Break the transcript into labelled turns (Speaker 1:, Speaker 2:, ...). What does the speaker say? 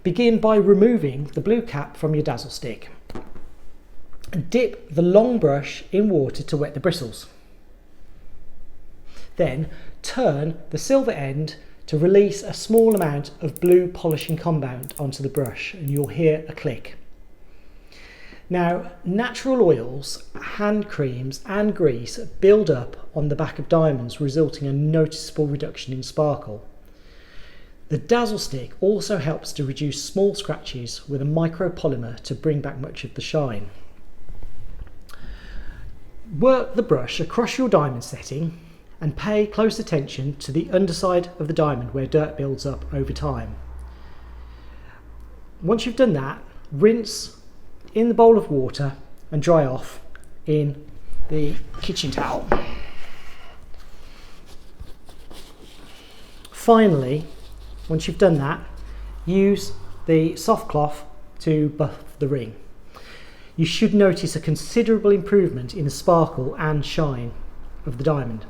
Speaker 1: Begin by removing the blue cap from your Dazzle Stik. Dip the long brush in water to wet the bristles. Then turn the silver end to release a small amount of blue polishing compound onto the brush, and you'll hear a click. Now, natural oils, hand creams and grease build up on the back of diamonds, resulting in a noticeable reduction in sparkle. The Dazzle Stik also helps to reduce small scratches with a micropolymer to bring back much of the shine. Work the brush across your diamond setting and pay close attention to the underside of the diamond where dirt builds up over time. Once you've done that, rinse in the bowl of water and dry off in the kitchen towel. Finally, once you've done that, use the soft cloth to buff the ring. You should notice a considerable improvement in the sparkle and shine of the diamond.